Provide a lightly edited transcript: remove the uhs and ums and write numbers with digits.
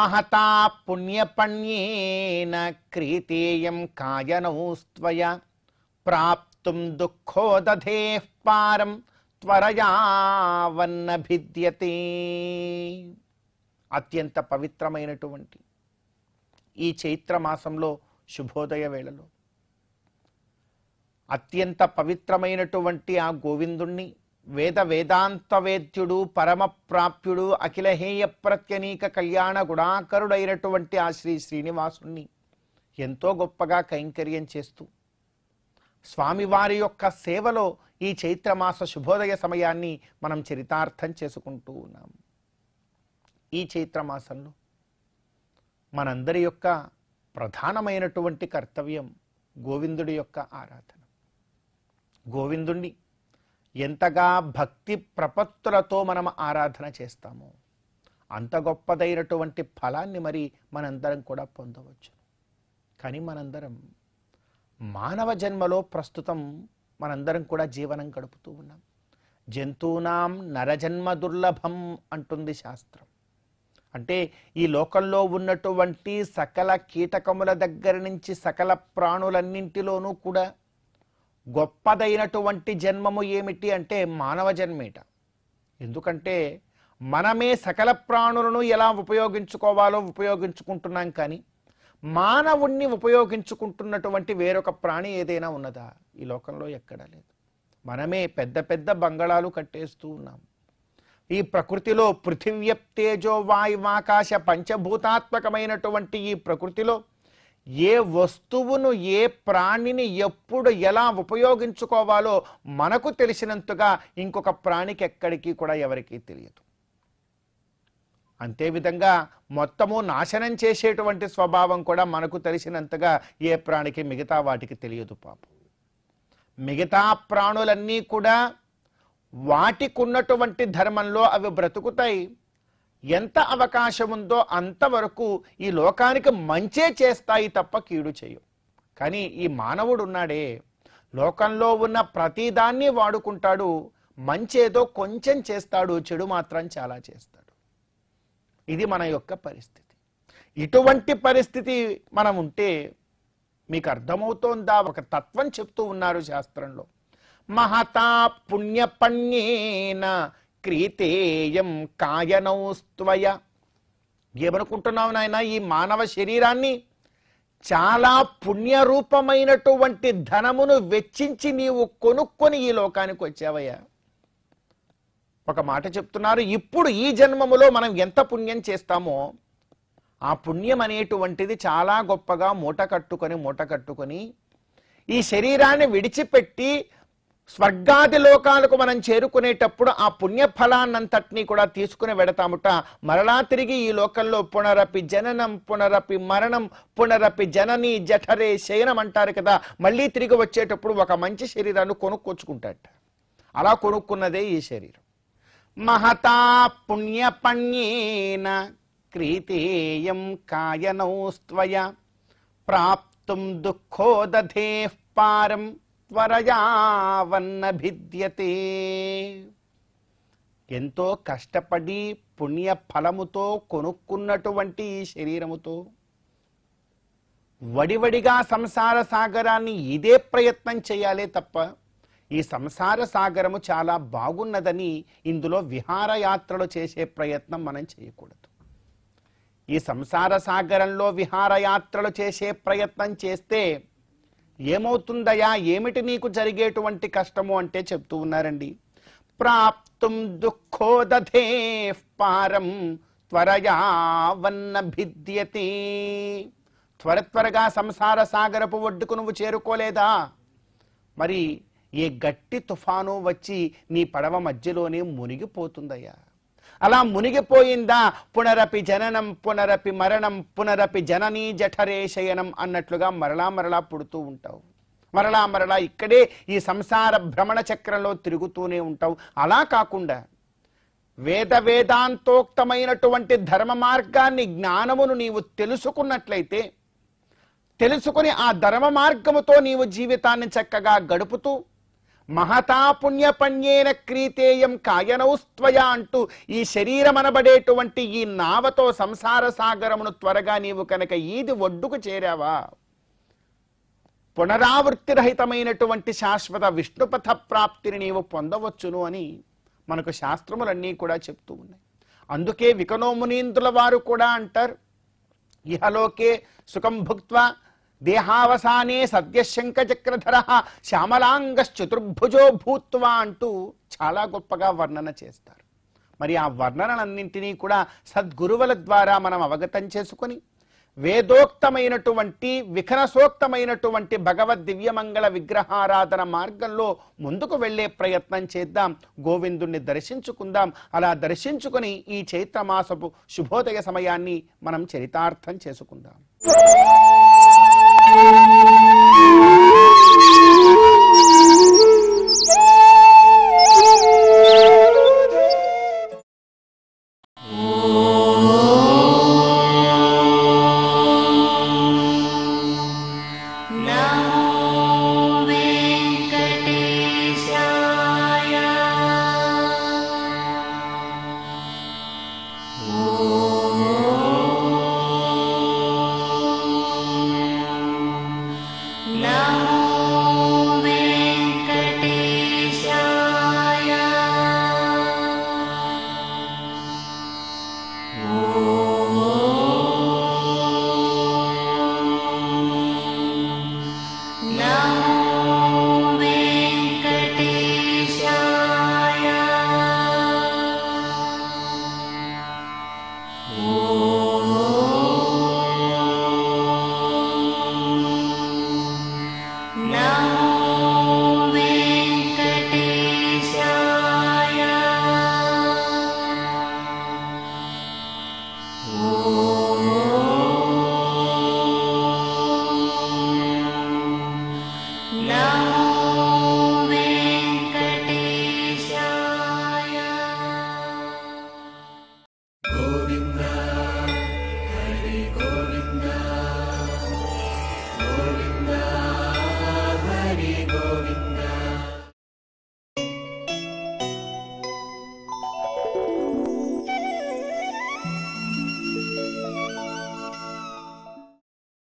మహతా పుణ్యపణ్యేన క్రీతేయం కాయనౌస్త్వయ ప్రాప్తుం దుఃఖోదధేః పారం త్వరయావన్న భిద్యతే. అత్యంత పవిత్రమైనటువంటి ఈ చైత్ర మాసంలో శుభోదయ వేళలో అత్యంత పవిత్రమైనటువంటి ఆ గోవిందుణ్ణి వేదాంత వేద్యుడు పరమ ప్రాప్యుడు అఖిలహేయ ప్రత్యనీక కళ్యాణ గుణాకరుడైనటువంటి ఆ శ్రీ శ్రీనివాసుణ్ణి ఎంతో గొప్పగా కైంకర్యం చేస్తూ స్వామివారి యొక్క సేవలో ఈ చైత్రమాస శుభోదయ సమయాన్ని మనం చరితార్థం చేసుకుంటూ ఉన్నాం. ఈ చైత్రమాసంలో మనందరి యొక్క ప్రధానమైనటువంటి కర్తవ్యం గోవిందుడి యొక్క ఆరాధన. గోవిందుణ్ణి ఎంతగా భక్తి ప్రపత్తులతో మనం ఆరాధన చేస్తామో అంత గొప్పదైనటువంటి ఫలాన్ని మరి మనందరం కూడా పొందవచ్చు. కానీ మనందరం మానవ జన్మలో ప్రస్తుతం మనందరం కూడా జీవనం గడుపుతూ ఉన్నాం. జంతూనాం నరజన్మ దుర్లభం అంటుంది శాస్త్రం. అంటే ఈ లోకంలో ఉన్నటువంటి సకల కీటకముల దగ్గర నుంచి సకల ప్రాణులన్నింటిలోనూ కూడా గొప్పదైనటువంటి జన్మము ఏమిటి అంటే మానవ జన్మేట. ఎందుకంటే మనమే సకల ప్రాణులను ఎలా ఉపయోగించుకోవాలో ఉపయోగించుకుంటున్నాం, కానీ మానవుణ్ణి ఉపయోగించుకుంటున్నటువంటి వేరొక ప్రాణి ఏదైనా ఉన్నదా? ఈ లోకంలో ఎక్కడా లేదు. మనమే పెద్ద పెద్ద బంగళాలు కట్టేస్తూ ఉన్నాం. ఈ ప్రకృతిలో పృథివ్యప్తేజో వాయువాకాశ పంచభూతాత్మకమైనటువంటి ఈ ప్రకృతిలో ఏ వస్తువును ఏ ప్రాణిని ఎప్పుడు ఎలా ఉపయోగించుకోవాలో మనకు తెలిసినంతగా ఇంకొక ప్రాణికి ఎక్కడికి కూడా ఎవరికీ తెలియదు. అంతేవిధంగా మొత్తము నాశనం చేసేటువంటి స్వభావం కూడా మనకు తెలిసినంతగా ఏ ప్రాణికి మిగతా వాటికి తెలియదు. పాపం మిగతా ప్రాణులన్నీ కూడా వాటికున్నటువంటి ధర్మంలో అవి బ్రతుకుతాయి. ఎంత అవకాశం ఉందో అంతవరకు ఈ లోకానికి మంచే చేస్తాయి తప్ప కీడు చేయవు. కానీ ఈ మానవుడు ఉన్నాడే, లోకంలో ఉన్న ప్రతిదాన్ని వాడుకుంటాడు. మంచేదో కొంచెం చేస్తాడు, చెడు మాత్రం చాలా చేస్తాడు. ఇది మన యొక్క పరిస్థితి. ఇటువంటి పరిస్థితి మనం ఉంటే మీకు అర్థమవుతోందా? ఒక తత్వం చెప్తూ ఉన్నారు శాస్త్రంలో. మహతా పుణ్యపణ్యేన క్రీతేయం కాయనౌస్త్వయ. ఏమనుకుంటున్నావు నాయన? ఈ మానవ శరీరాన్ని చాలా పుణ్యరూపమైనటువంటి ధనమును వెచ్చించి నీవు కొనుక్కొని ఈ లోకానికి వచ్చావయ్యా. ఒక మాట చెప్తున్నారు, ఇప్పుడు ఈ జన్మములో మనం ఎంత పుణ్యం చేస్తామో ఆ పుణ్యం అనేటువంటిది చాలా గొప్పగా మూట కట్టుకొని ఈ శరీరాన్ని విడిచిపెట్టి స్వర్గాది లోకాలకు మనం చేరుకునేటప్పుడు ఆ పుణ్యఫలాన్నంతటినీ కూడా తీసుకుని వెడతాముట. మరలా తిరిగి ఈ లోకంలో పునరపి జననం పునరపి మరణం పునరపి జనని జఠరే శయనం అంటారు కదా. మళ్ళీ తిరిగి వచ్చేటప్పుడు ఒక మంచి శరీరాన్ని కొనుక్కొచ్చుకుంటాట. అలా కొనుక్కున్నదే ఈ శరీరం. మహతా పుణ్యపణ్యేన క్రీతేయం కాయనౌస్త్వయ ప్రాప్తుం దుఃఖోదధేః పారం త్వరయావన్న భిద్యతే. ఎంతో కష్టపడి పుణ్య ఫలముతో కొనుక్కున్నటువంటి ఈ శరీరముతో వడివడిగా సంసార సాగరాన్ని ఇదే ప్రయత్నం చేయాలే తప్ప ఈ సంసార సాగరము చాలా బాగున్నదని ఇందులో విహారయాత్రలు చేసే ప్రయత్నం మనం చేయకూడదు. ఈ సంసార సాగరంలో విహారయాత్రలు చేసే ప్రయత్నం చేస్తే ఏమవుతుందయా? ఏమిటి నీకు జరిగేటువంటి కష్టము అంటే చెప్తూ ఉన్నారండి. ప్రాప్తుం దుఃఖోదధేః పారం త్వరయావన్న భిద్యతే. త్వరగా సంసార సాగరపు ఒడ్డుకు నువ్వు చేరుకోలేదా? మరి ఏ గట్టి తుఫాను వచ్చి నీ పడవ మధ్యలోనే మునిగిపోతుందయ్యా. అలా మునిగిపోయిందా? పునరపి జననం పునరపి మరణం పునరపి జననీ జఠరే శయనం అన్నట్లుగా మరలా పుడుతూ ఉంటావు. మరలా ఇక్కడే ఈ సంసార భ్రమణ చక్రంలో తిరుగుతూనే ఉంటావు. అలా కాకుండా వేదాంతోక్తమైనటువంటి ధర్మ మార్గాన్ని జ్ఞానమును నీవు తెలుసుకున్నట్లయితే, తెలుసుకుని ఆ ధర్మ మార్గముతో నీవు జీవితాన్ని చక్కగా గడుపుతూ మహతా పుణ్యపణ్యేన క్రీతేయం కాయనౌస్త్వయ అంటూ ఈ శరీరం అనబడేటువంటి ఈ నావతో సంసార సాగరమును త్వరగా నీవు కనుక ఈది ఒడ్డుకు చేరావా, పునరావృత్తి రహితమైనటువంటి శాశ్వత విష్ణుపథ ప్రాప్తిని నీవు పొందవచ్చును అని మనకు శాస్త్రములన్నీ కూడా చెప్తూ ఉన్నాయి. అందుకే వికనోమునీంద్రుల వారు కూడా అంటారు, ఇహలోకే సుఖం భుక్త్వా దేహావసానే సద్యశంక చక్రధర శ్యామలాంగశ్చతుర్భుజో భూత్వా అంటూ చాలా గొప్పగా వర్ణన చేస్తారు. మరి ఆ వర్ణనలన్నింటినీ కూడా సద్గురువుల ద్వారా మనం అవగతం చేసుకొని వేదోక్తమైనటువంటి విఖనసోక్తమైనటువంటి భగవద్ దివ్యమంగళ విగ్రహారాధన మార్గంలో ముందుకు వెళ్ళే ప్రయత్నం చేద్దాం. గోవిందుణ్ణి దర్శించుకుందాం. అలా దర్శించుకొని ఈ చైత్రమాసపు శుభోదయ సమయాన్ని మనం చరితార్థం చేసుకుందాం.